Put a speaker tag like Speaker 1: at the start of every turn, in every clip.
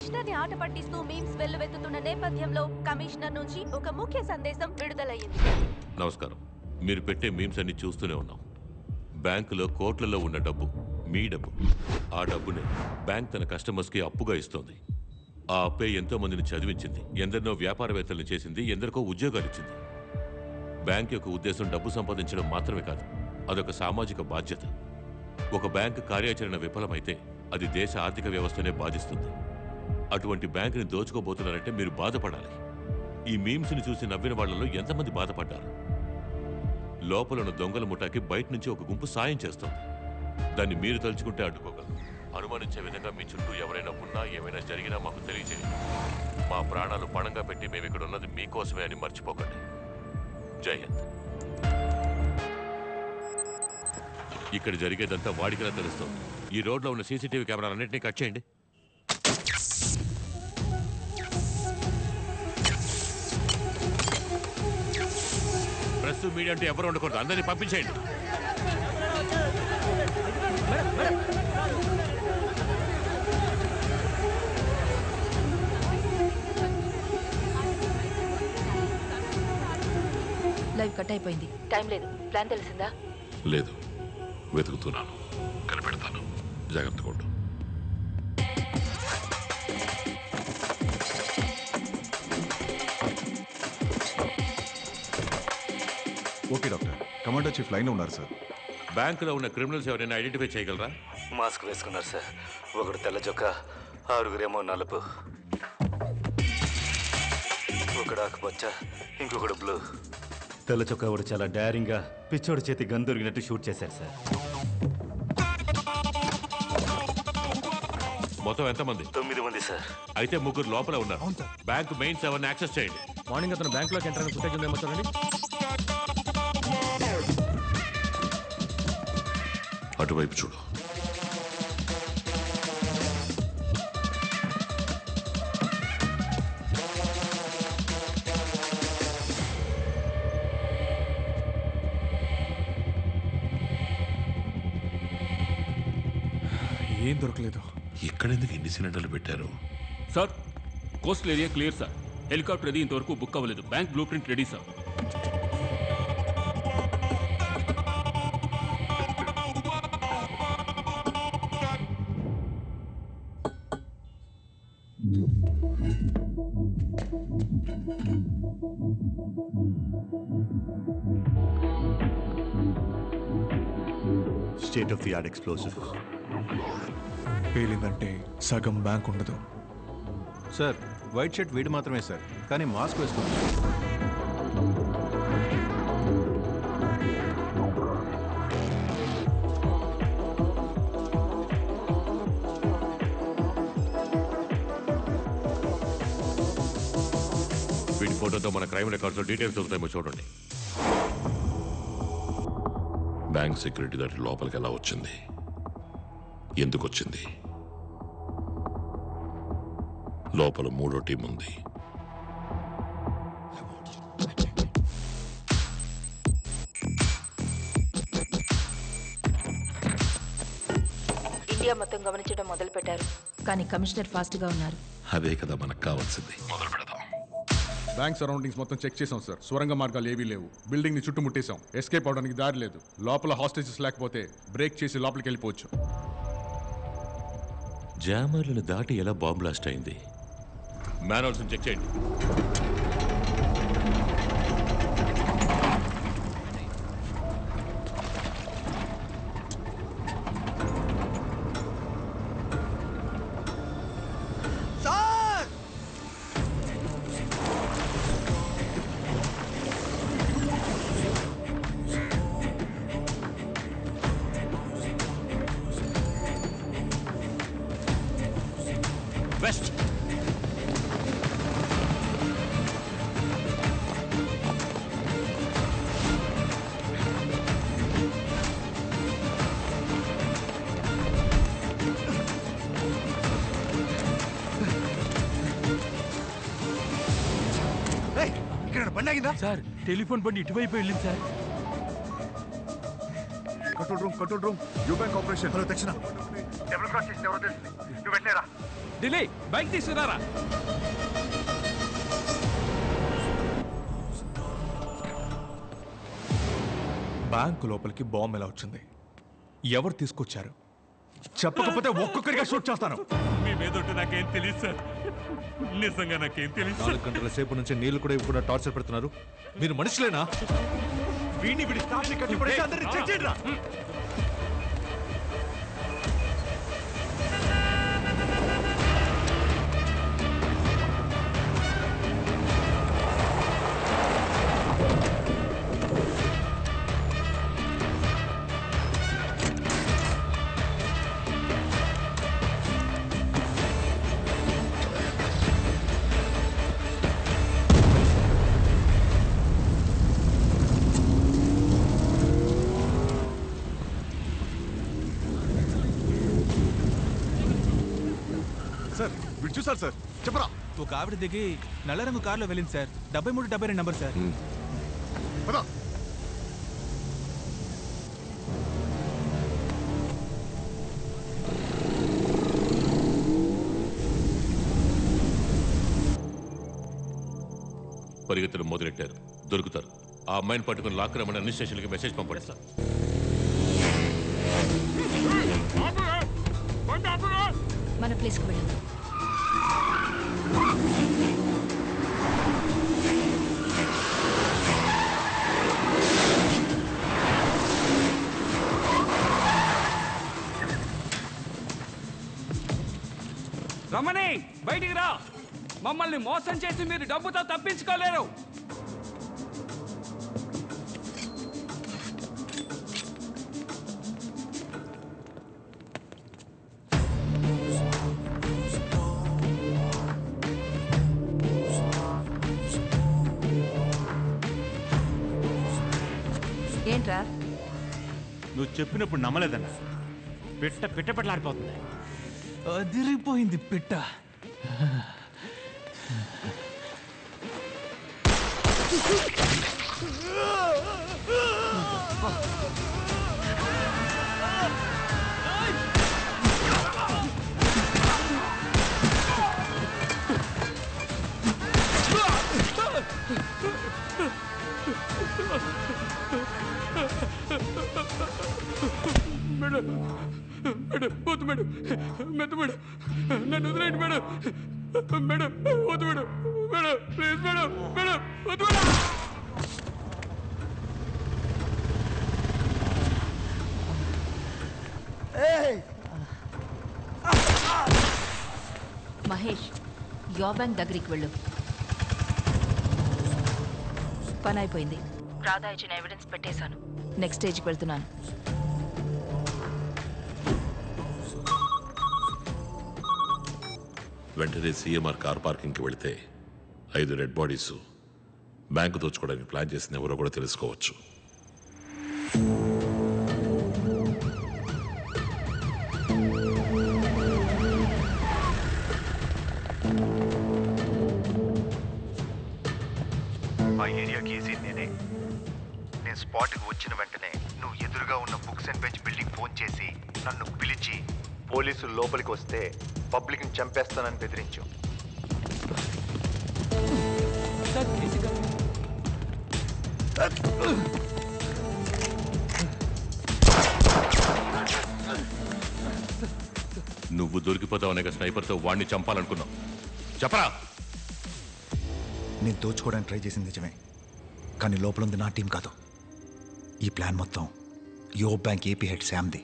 Speaker 1: Commissioner ని ఆట పట్టిస్తూ memes వెల్లువెత్తుతున్న నేపథ్యంలో కమిషనర్ నుంచి ఒక ముఖ్య సందేశం విడుదలయ్యింది.
Speaker 2: నమస్కారం. మీరు పెట్టే మీమ్స్ అన్ని చూస్తూనే ఉన్నాం. బ్యాంకులో కోట్లలో ఉన్న డబ్బు మీ డబ్బు. ఆ డబ్బునే బ్యాంక్ తన కస్టమర్స్ కి అప్పుగా ఇస్తోంది. ఆ అప్పే ఎంతో మందిని చదివించింది, ఎందరినో వ్యాపారవేత్తలను చేసింది, ఎందరికో ఉద్యోగాలు ఇచ్చింది. బ్యాంక్ యొక్క ఉద్దేశం డబ్బు సంపాదించడం మాత్రమే కాదు, అదొక సామాజిక బాధ్యత. ఒక బ్యాంకు కార్యాచరణ విఫలమైతే అది దేశ ఆర్థిక వ్యవస్థనే బాధిస్తుంది. అటువంటి బ్యాంకుని దోచుకోబోతున్నారంటే మీరు బాధపడాలి. ఈ మీమ్స్ని చూసి నవ్విన వాళ్లలో ఎంతమంది బాధపడ్డారు? లోపలున్న దొంగల ముఠాకి బయట నుంచి ఒక గుంపు సాయం చేస్తుంది. దాన్ని మీరు తలుచుకుంటే అడ్డుకోగలరు. అనుమానించే విధంగా మీ చుట్టూ ఎవరైనా ఉన్నా, ఏమైనా జరిగినా మాకు తెలియజేయండి. మా ప్రాణాలు పణంగా పెట్టి మేము ఇక్కడ ఉన్నది మీకోసమే అని మర్చిపోకండి. జై హింద్. ఇక్కడ జరిగేదంతా వాడికిలా తెలుస్తుంది. ఈ రోడ్లో ఉన్న సీసీటీవీ కెమెరాలన్నింటినీ కట్ చేయండి. ప్రెస్ మీడియా అంటే ఎవరు ఉండకూడదు, అందరినీ పంపించేయండి.
Speaker 1: లైవ్ కట్ అయిపోయింది. టైం లేదు. ప్లాన్ తెలిసిందా?
Speaker 2: లేదు, వెతుకుతున్నాను, కనిపెడతాను. జాగ్రత్తగా ఉండు.
Speaker 3: ఓకే డాక్టర్, కమాండో చీఫ్ లైన్లో ఉన్నారు సార్.
Speaker 2: బ్యాంకులో ఉన్న క్రిమినల్స్ ఎవరైనా ఐడెంటిఫై చేయగలరా?
Speaker 4: మాస్క్ వేసుకున్నారు సార్. ఒకడు తెల్ల చొక్క, ఆరుగురేమో నలుపు. ఒకడు ఆకుపచ్చ, ఇంకొకడు బ్లూ. తెల్ల చొక్కా వాడు చాలా డైరింగ్గా పిచ్చోడి చేతి గన్ దొరికినట్టు షూట్ చేశారు సార్.
Speaker 2: మొత్తం ఎంతమంది?
Speaker 4: 9 మంది సార్.
Speaker 2: అయితే 3 లోపల ఉన్నారు. బ్యాంక్ మెయిన్ సేవని యాక్సెస్ చేయండి.
Speaker 5: మార్నింగ్ అతను బ్యాంకులోకి ఎంటర్ అయిన ఫుటేజ్ ఉందేమో చూడండి.
Speaker 2: అటువైపు చూడు.
Speaker 3: ఏం దొరకలేదు.
Speaker 2: ఇక్కడెందుకు ఇన్ని సిలిండర్లు పెట్టారు?
Speaker 5: Sir, coastal area clear sir. Helicopter అది ఇంతవరకు బుక్ అవ్వలేదు. Bank blueprint ready sir.
Speaker 4: State of the art explosive.
Speaker 3: పేలిందంటే సగం బ్యాంక్ ఉండదు
Speaker 6: సార్. వైట్ షర్ట్ వీడు మాత్రమే సార్, కానీ మాస్క్ వేసుకుంటారు.
Speaker 2: వీడి ఫోటోతో మన క్రైమ్ రికార్డ్స్ డీటెయిల్స్ దొరుకుతాయేమో చూడండి. బ్యాంక్ సెక్యూరిటీ దాటి లోపలికి ఎలా వచ్చింది? ఎందుకు వచ్చింది? లోపల 3వ టీం ఉంది.
Speaker 1: ఇండియా మొత్తం గమనించడం మొదలు పెట్టారు, కానీ కమిషనర్ ఫాస్ట్ గా ఉన్నారు.
Speaker 2: అదే కదా మనకు కావాల్సింది. మొదలు పెడదాం.
Speaker 3: బ్యాంక్ సరౌండింగ్స్ మొత్తం చెక్ చేసాం సార్. సొరంగ మార్గాలు ఏవీ లేవు. బిల్డింగ్ ని చుట్టుముట్టేశాం. ఎస్కేప్ అవడానికి దారి లేదు. లోపల హాస్టేజెస్ లేకపోతే బ్రేక్ చేసి లోపలికి వెళ్ళిపోవచ్చు.
Speaker 2: జామర్లను దాటి ఎలా బాంబ్ బ్లాస్ట్ అయింది? మ్యాన్హోల్స్ చెక్ చేయండి. వెస్ట్.
Speaker 6: ఇక్కడ బండి ఆగిందా
Speaker 5: సార్? టెలిఫోన్ బండి ఇటువైపు వెళ్ళింది sir.
Speaker 3: Control room you bank operation.
Speaker 7: Hello దక్షిణ డబుల్ క్రాస్ చేసిన ఎవరో తెలుసు, నువ్వు వెళ్ళలేరా?
Speaker 5: ఢిల్లీ బైక్ తీసుకురారా.
Speaker 8: బ్యాంకు లోపలికి బాంబు ఎలా వచ్చింది? ఎవరు తీసుకొచ్చారు? చెప్పకపోతే ఒక్కొక్కరిగా షూట్ చేస్తాను.
Speaker 2: మీ మీద నాకేం తెలియదు సార్, నిజంగా నాకేం తెలియదు.
Speaker 6: 4 గంటల సేపు నుంచి నీళ్లు కూడా ఇవ్వకుండా టార్చర్ పెడుతున్నారు. మీరు మనుషులేనా?
Speaker 8: వీడిని విడి స్టాఫ్ని కట్టిపడేసి అందరిని చెక్ చేయండి రా.
Speaker 6: సార్ వీడు చూసారు సార్, చెప్పరా.
Speaker 8: ఒక ఆవిడ దిగి నల్ల రంగు కారులో వెళ్ళింది సార్. 7372 number sir.
Speaker 6: పద.
Speaker 2: పరిగెత్తడం మొదలెట్టారు, దొరుకుతారు. ఆ అమ్మాయిని పట్టుకుని లాక్ రమ్మని అన్ని స్టేషన్లకి మెసేజ్ పంపండి సార్.
Speaker 1: మన ప్లేస్కి వెళ్ళదు.
Speaker 5: రమణి బయటికి రా. మమ్మల్ని మోసం చేసి మీరు డబ్బుతో తప్పించుకోలేరు.
Speaker 1: ఏంట్రా?
Speaker 4: నువ్వు చెప్పినప్పుడు నమ్మలేదన్నా. పిట్టపట్లాడిపోతుంది.
Speaker 8: అదిరిపోయింది పిట్ట.
Speaker 5: మేడం మేడం వద్దు మేడం, మెత్త మేడం, నన్ను వదిలేండి మేడం. మేడం వద్దు madam, madam please madam, madam వద్దు మేడం.
Speaker 1: మహేష్, యో బ్యాంక్ దగ్గరికి వెళ్ళు. పని అయిపోయింది. రాధా ఇచ్చిన ఎవిడెన్స్ పెట్టేశాను. నెక్స్ట్ స్టేజ్కి వెళ్తున్నాను.
Speaker 2: వెంటనే సీఎంఆర్ కార్ పార్కింగ్కి వెళితే 5 రెడ్ బాడీస్ బ్యాంకు దోచుకోవడానికి ప్లాన్ చేసిన ఎవరో కూడా తెలుసుకోవచ్చు.
Speaker 7: ఆ ఏరియాకి ఈజీ నేనే. నేను స్పాట్కి వచ్చిన వెంటనే నువ్వు ఎదురుగా ఉన్న books and bench building phone చేసి నన్ను పిలిచి పోలీసులు లోపలికి వస్తే పబ్లిక్ని చంపేస్తానని బెదిరించు.
Speaker 2: నువ్వు దొరికిపోతావనే స్నైపర్తో వాడిని చంపాలనుకున్నావు. చెప్పరా.
Speaker 7: నేను దోచుకోవడానికి ట్రై చేసింది నిజమే, కానీ లోపల ఉంది నా టీం కాదు. ఈ ప్లాన్ మొత్తం యో బ్యాంక్ ఏపీ హెడ్ శామ్ది.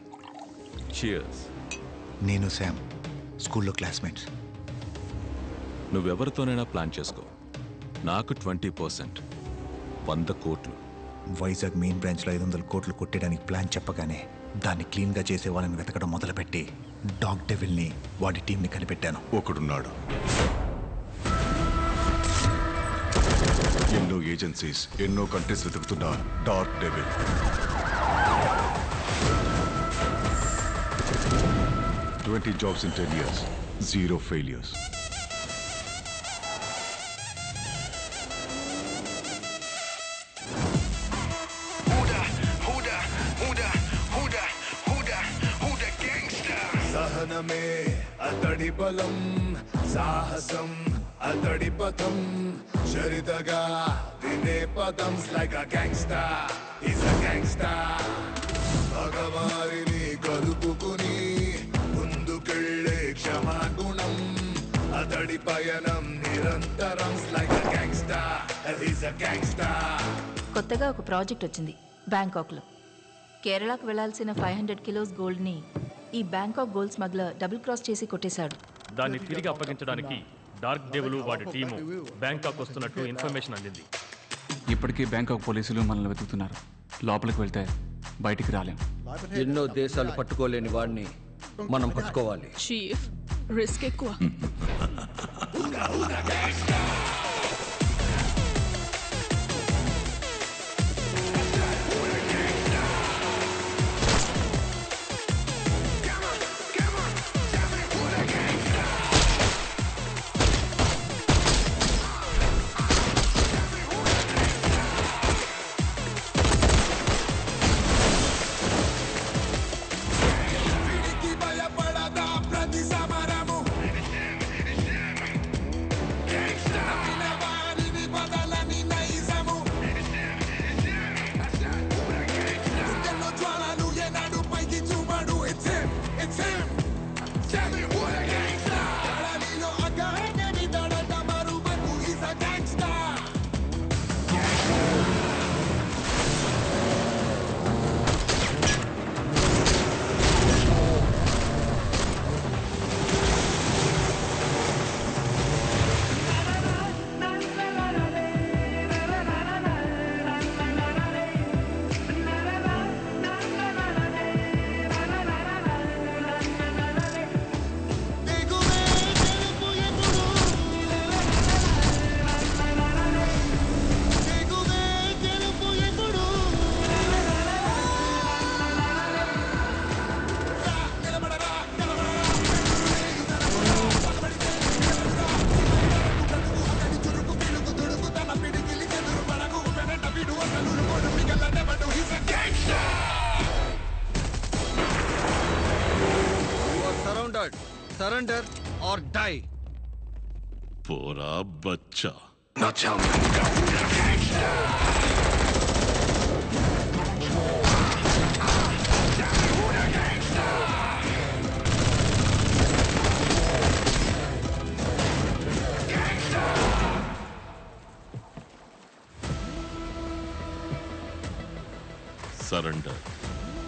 Speaker 7: నేను శామ్ స్కూల్లో క్లాస్మేట్స్.
Speaker 8: నువ్వెవరితోనైనా ప్లాన్ చేసుకో. నాకు 20%, 100 కోట్లు.
Speaker 7: వైజాగ్ మెయిన్ బ్రాంచ్లో 500 కోట్లు కొట్టేయడానికి ప్లాన్ చెప్పగానే దాన్ని క్లీన్గా చేసే వాళ్ళని వెతకడం మొదలుపెట్టి డాగ్ డెవిల్ని వాడి టీంని కనిపెట్టాను.
Speaker 6: ఒకడున్నాడు. ఎన్నో ఏజెన్సీస్, ఎన్నో కంట్రీస్ వెతుకుతున్న dark devil. $20 jobs in 10 years, 0 failures.
Speaker 9: అతడి బలం సాహసం అతడి పథం చరితగా వినే పదం like a gangster is a gangster భగవారిని కలుపుకుని ముందుకెళ్ళే క్షమాగుణం అతడి పయనం నిరంతరం like a gangster is a gangster.
Speaker 10: కొత్తగా ఒక ప్రాజెక్ట్ వచ్చింది బ్యాంకాక్లో. కేరళకు వెళ్లాల్సిన 500 కిలోస్ గోల్డ్ని ఈ Bangkok gold smuggler double cross చేసి కొట్టేశాడు.
Speaker 11: దాన్ని తిరిగి అప్పగించడానికి డార్క్ డెవిల్ వాడి టీము బ్యాంకాక్ వస్తున్నట్టు ఇన్ఫర్మేషన్ అందింది.
Speaker 5: ఇప్పటికీ బ్యాంకాక్ పోలీసులు మనల్ని వెతుకుతున్నారు. లోపలికి వెళ్తే బయటికి రాలేం.
Speaker 12: ఎన్నో దేశాలు పట్టుకోలేని వాడిని మనం పట్టుకోవాలి.
Speaker 13: చీఫ్ రిస్క్ ఎక్కువ.
Speaker 12: Surrender or die.
Speaker 2: పోరా బచ్చా.
Speaker 9: Now tell me who got the gangster.
Speaker 2: Surrender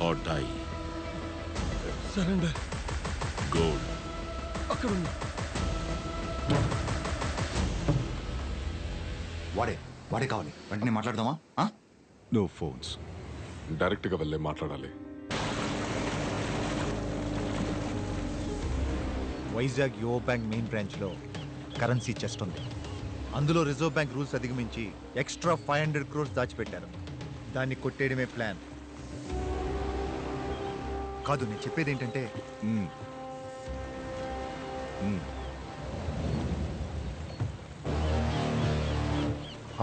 Speaker 2: or die.
Speaker 8: Surrender.
Speaker 2: Gold.
Speaker 8: అక్కడుంది.
Speaker 7: వాడే కావాలి. వెంటనే మాట్లాడదామా?
Speaker 3: నో ఫోన్స్, డైరెక్ట్గా వెళ్ళే మాట్లాడాలి.
Speaker 7: వైజాగ్ యువ బ్యాంక్ మెయిన్ బ్రాంచ్లో కరెన్సీ చెస్ట్ ఉంది. అందులో రిజర్వ్ బ్యాంక్ రూల్స్ అధిగమించి ఎక్స్ట్రా 500 crores దాచిపెట్టారు. దాన్ని కొట్టేయడమే ప్లాన్. కాదు, నేను చెప్పేది ఏంటంటే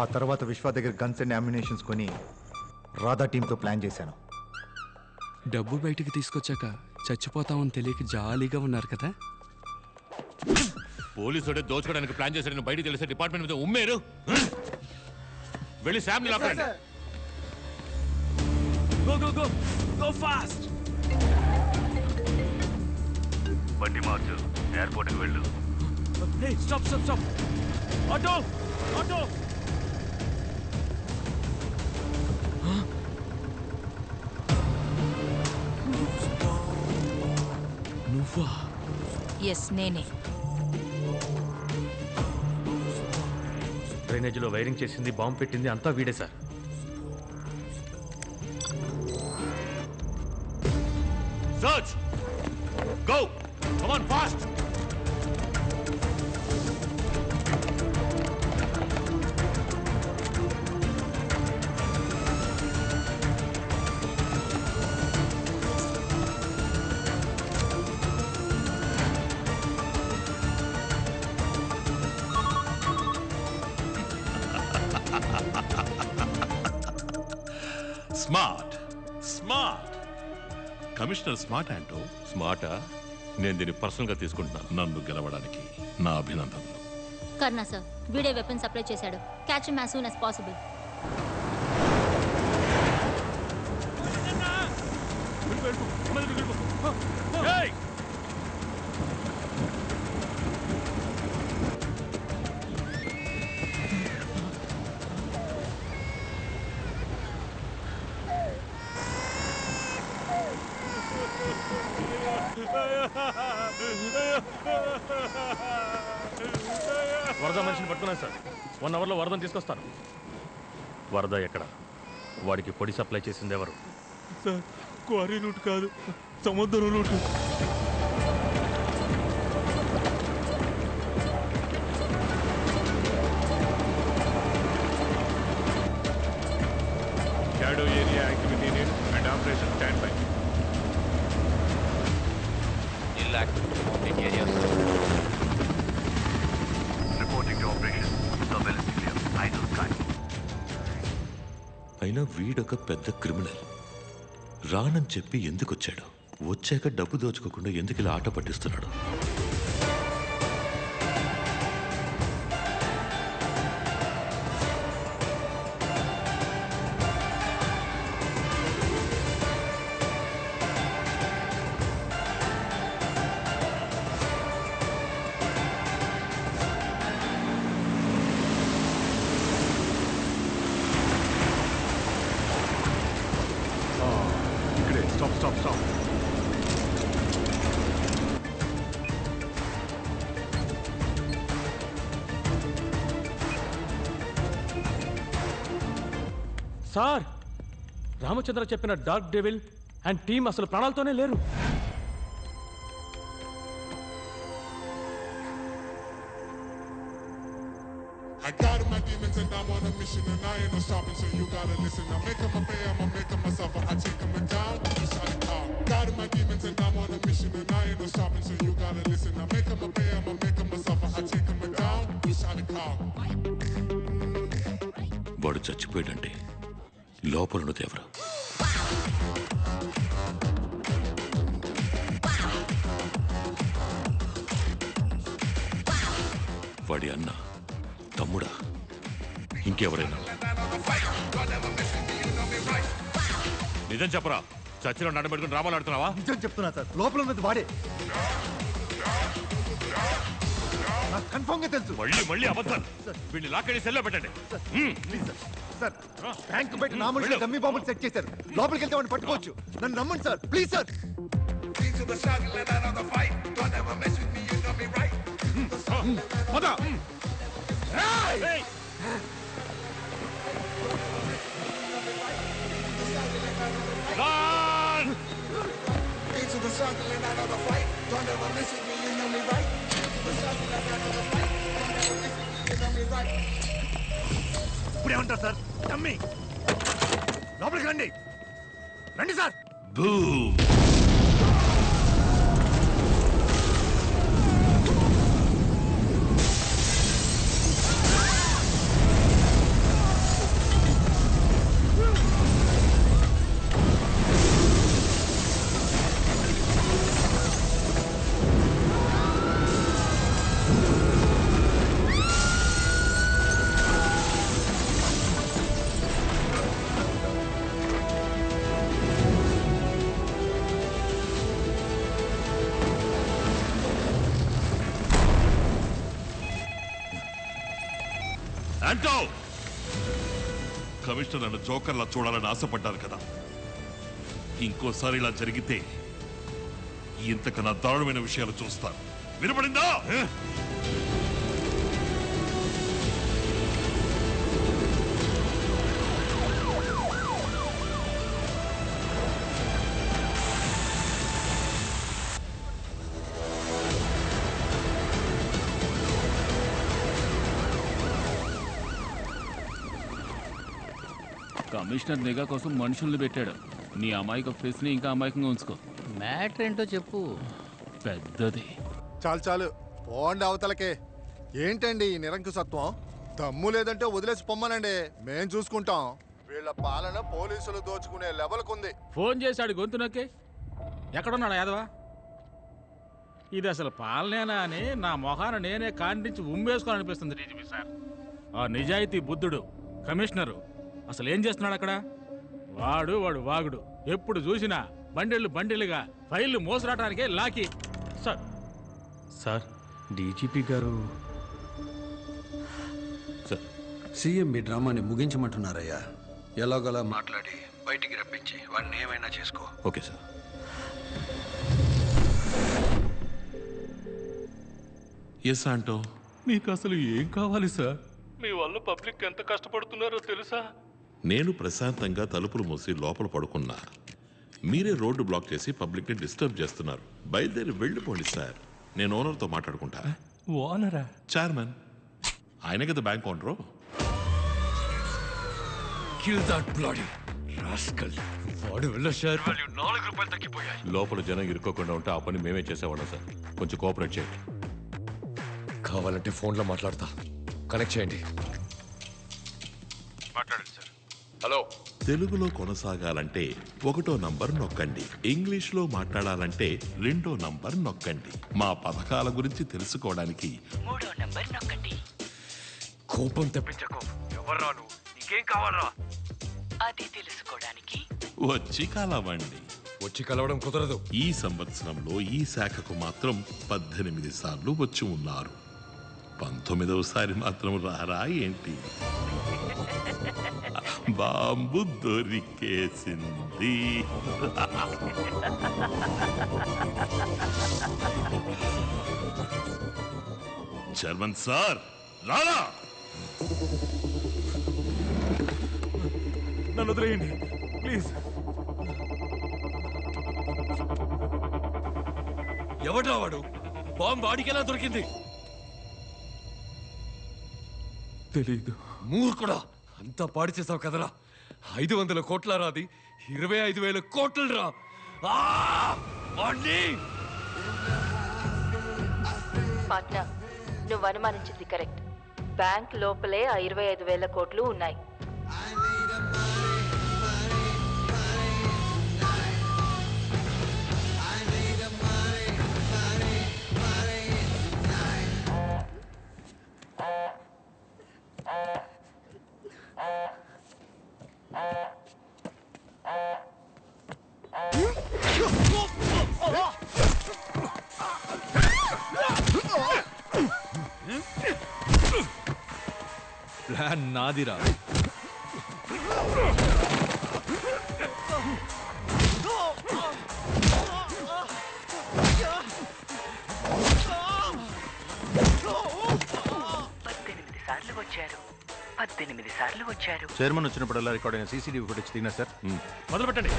Speaker 7: ఆ తర్వాత విశ్వ దగ్గర గన్స్ అండ్ అమ్యునేషన్స్ కొని రాధా టీంతో ప్లాన్ చేశాను.
Speaker 5: డబ్బు బయటికి తీసుకొచ్చాక చచ్చిపోతామని తెలియక జాలీగా ఉన్నారు కదా.
Speaker 2: పోలీసుడే దోచుకోవడానికి ప్లాన్ చేశాడని బయటికి తెలిసే డిపార్ట్మెంట్ మీద ఉమ్మేరు. వెళ్ళి శామ్ని లాక్కండి.
Speaker 11: Go go go go fast. బండి మార్చు, ఎయిర్పోర్ట్కి వెళ్ళు. Hey stop stop stop. Auto auto.
Speaker 5: నువ్వా?
Speaker 10: ఎస్, నేనే.
Speaker 11: డ్రైనేజీలో వైరింగ్ చేసింది, బాంబు పెట్టింది అంతా వీడే sir.
Speaker 2: Search! Go! Come on, fast! Smart. Smart. Commissioner smart అంటూ. స్మార్టా? నేను దీన్ని పర్సనల్గా తీసుకుంటున్నాను. నన్ను గెలవడానికి నా అభినందనలు.
Speaker 14: కర్ణా సార్, వీడే వెపన్ సప్లై చేశాడు. Catch him as soon as possible.
Speaker 11: వరద మనిషిని పట్టుకున్నాను సార్. 1 అవర్లో వరదను తీసుకొస్తాను. వరద ఎక్కడ? వాడికి పొడి సప్లై చేసింది ఎవరు?
Speaker 8: సార్, క్వారీ రూట్ కాదు, సముద్రం route.
Speaker 3: Shadow area activity unit and operation standby.
Speaker 7: Ill activity moving areas. Reporting to operation. Surveillance clear. Idle sky.
Speaker 2: అయినా వీడొక పెద్ద క్రిమినల్. రానని చెప్పి ఎందుకు వచ్చాడు? వచ్చాక డబ్బు దోచుకోకుండా ఎందుకు ఇలా ఆట పట్టిస్తున్నాడు?
Speaker 3: ఇక్కడే stop stop stop.
Speaker 11: Sir, Ramachandra చెప్పిన డార్క్ డెవిల్ అండ్ టీం అసలు ప్రాణాలతోనే లేరు.
Speaker 9: I got my demons and I'm on a mission and I ain't no stopping, so you gotta listen. I make them a pay, I'ma make them myself, I take them down, you shot it out. Got my demons and I'm on a mission and I ain't no stopping, so you gotta listen. I make them a pay, I'ma make them myself, I take them down, you shot it out.
Speaker 2: వాడు చచ్చిపోయాడంటే లోపలున్నది ఎవరు? వాడి అన్న, తమ్ముడా, ఇంకెవరైనా? నిజం చెప్పరా? చచ్చిలో నడబెట్టుకుని డ్రామాలు ఆడుతున్నావా?
Speaker 7: నిజం చెప్తున్నా సార్, లోపల ఉన్నది వాడే. నాకు కన్ఫర్మ్ గా తెలుసు.
Speaker 2: మళ్ళీ అబద్ధాలు. వీడిని లాక్కడి సెల్లో పెట్టండి.
Speaker 7: ప్లీజ్ సార్, సార్ బ్యాంక్ బయట నా మనుషులు డమ్మీ బాంబులు సెట్ చేశారు. లోపలికి వెళ్తే వాడిని పట్టుకోవచ్చు. నన్ను నమ్మండి సార్, ప్లీజ్ సార్. ఇప్పుడే ఉంటారు సార్. డమ్మీ లోపలికి రండి. రండి సార్.
Speaker 2: కమిషనర్ నన్ను జోకర్లా చూడాలని ఆశపడ్డారు కదా. ఇంకోసారి ఇలా జరిగితే ఇంతకన్నా దారుణమైన విషయాలు చూస్తాను. వినపడిందా?
Speaker 15: కమిషనర్ నిఘా కోసం మనుషుల్ని పెట్టాడు. నీ అమాయక ఫేస్ ని ఇంకా అమాయకంగా ఉంచుకో.
Speaker 12: మ్యాటర్ ఏంటో చెప్పు.
Speaker 15: పెద్దది.
Speaker 7: చాలు చాలు, పోండి అవతలకే. ఏంటండి ఈ నిరంకుశత్వం? దమ్ము లేదంటే వదిలేసి పొమ్మనండి, మేం చూసుకుంటాం. వీళ్ళ పాలన పోలీసులు దోచుకునే లెవెల్కుంది.
Speaker 15: ఫోన్ చేశాడు గొంతు నొక్కి. ఎక్కడున్నాడు యాదవా?
Speaker 16: ఇది అసలు పాలనేనా అని నా మొహాన నేనే కాండించి ఉమ్మేసుకోవాలనిపిస్తుంది డీజీపీ సార్. ఆ నిజాయితీ బుద్ధుడు కమిషనరు అసలు ఏం చేస్తున్నాడు అక్కడ? వాడు వాగుడు. ఎప్పుడు చూసినా బండిలుగా ఫైళ్లు మోసరాటానికే లాకి. సార్
Speaker 11: సార్ డీజీపీ గారు
Speaker 2: సార్
Speaker 12: సీఎం మీ డ్రామాని ముగించమంటున్నారయ్యా. ఎలాగోలా మాట్లాడి బయటికి రప్పించి వాడిని ఏమైనా చేసుకో.
Speaker 2: Okay sir. ఎస్ ఆంటో.
Speaker 8: మీకు అసలు ఏం కావాలి సార్? మీ వల్ల పబ్లిక్ ఎంత కష్టపడుతున్నారో తెలుసా?
Speaker 2: నేను ప్రశాంతంగా తలుపులు మూసి లోపల పడుకున్నా. మీరే రోడ్డు బ్లాక్ చేసి పబ్లిక్ని డిస్టర్బ్ చేస్తున్నారు. బయలుదేరి వెళ్ళిపోండి సార్. నేను ఓనర్తో మాట్లాడుకుంటా.
Speaker 8: ఓనరా?
Speaker 2: చైర్మన్. ఆయన కదా bank owner.
Speaker 12: Kill that bloody rascal. వాడు వల్ల షేర్ వాల్యూ 4 రూపాయలు తగ్గిపోయాయి.
Speaker 2: లోపల జనం ఇరుక్కోకుండా ఉంటే ఆ పని మేమే చేసేవాళ్ళం సార్. కొంచెం కోఆపరేట్ చేయండి.
Speaker 17: కావాలంటే ఫోన్లో మాట్లాడతా. కనెక్ట్ చేయండి.
Speaker 8: మాట్లాడండి సార్.
Speaker 17: హలో.
Speaker 2: తెలుగులో కొనసాగాలంటే 1వ నంబర్ నొక్కండి. ఇంగ్లీష్లో మాట్లాడాలంటే 2వ నంబర్ నొక్కండి. మా పథకాల గురించి తెలుసుకోవడానికి
Speaker 18: 3వ నంబర్ నొక్కండి.
Speaker 17: కోపం తెప్పించకు. ఎవర్రా నువ్వు? నీకేం కావాలరా?
Speaker 18: అది తెలుసుకోవడానికి
Speaker 2: వచ్చి కలవండి.
Speaker 17: వచ్చి కలవడం కుదరదు.
Speaker 2: ఈ సంవత్సరంలో ఈ శాఖకు మాత్రం 18 సార్లు వచ్చి ఉన్నారు. 19వ సారి మాత్రం రారా ఏంటి? బాంబు దొరికేసింది. చైర్మన్ సార్ రారా.
Speaker 8: నన్ను వదిలేయండి ప్లీజ్.
Speaker 17: ఎవడ్రా వాడు? బాంబు వాడికెలా దొరికింది?
Speaker 8: తెలీదు.
Speaker 17: మూర్ఖుడా, అంతా పాడి చేసావు కదరా. 500 కోట్ల రాది 25,000 కోట్లు రా.
Speaker 10: పార్ట్నర్, నువ్వు అనుమానించింది కరెక్ట్. బ్యాంక్ లోపలే ఆ 25,000 కోట్లు ఉన్నాయి.
Speaker 8: ప్లాన్ నాదిరా.
Speaker 6: చైర్మన్ వచ్చినప్పుడల్లా రికార్డ్ అయిన సీసీటీవీ ఫుటేజ్ తిన్నా సార్.
Speaker 11: మొదలు పెట్టండి.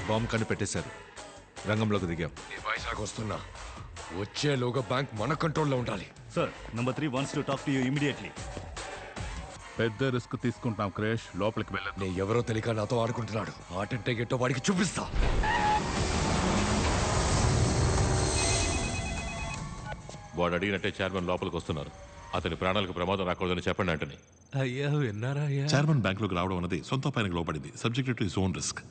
Speaker 8: బాంబు కనిపెట్టేశారు. రంగంలోకి దిగాం.
Speaker 17: వైజాగ్ వస్తున్నా. వచ్చేలోగా బ్యాంక్ మన కంట్రోల్లో ఉండాలి.
Speaker 4: Sir, number 3 wants to talk to you immediately.
Speaker 3: పెద్ద రిస్క్ తీసుకుంటాం క్రేష్. లోపలికి వెళ్ళదు.
Speaker 17: నేను ఎవరో తెలియక నాతో ఆడుకుంటున్నాడు. ఆటంటే గెట్టో వాడికి చూపిస్తా.
Speaker 2: వాడు అడిగినట్టే చైర్మన్ లోపలికి వస్తున్నారు. అతని ప్రాణాలకు ప్రమాదం రాకూడదని చెప్పండి అంటని.
Speaker 8: అయ్యా విన్నారా అయ్యా?
Speaker 2: చైర్మన్ బ్యాంకులోకి రావడం అన్నది సొంత పైనకి లోపడింది. Subject to his own risk.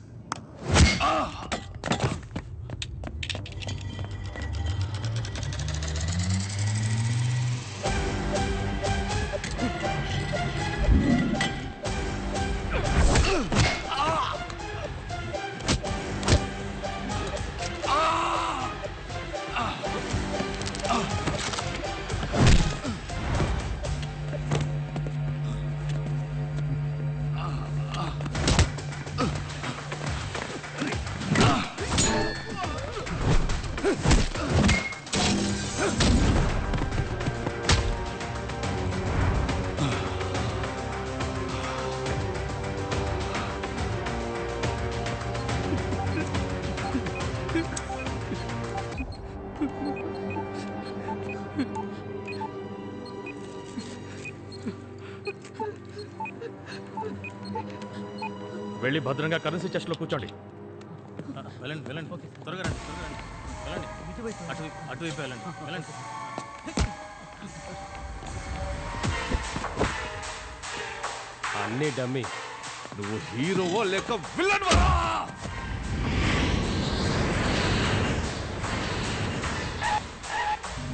Speaker 11: వెళ్ళి భద్రంగా కరెన్సీ చెస్ట్లో కూర్చోండి. వెళ్ళండి వెళ్ళండి, త్వరగా రండి, వెళ్ళండి, అటువైపు వెళ్ళండి, వెళ్ళండి.
Speaker 17: అన్నీ డమ్మి. నువ్వు హీరోవో లేక విలన్ వరా?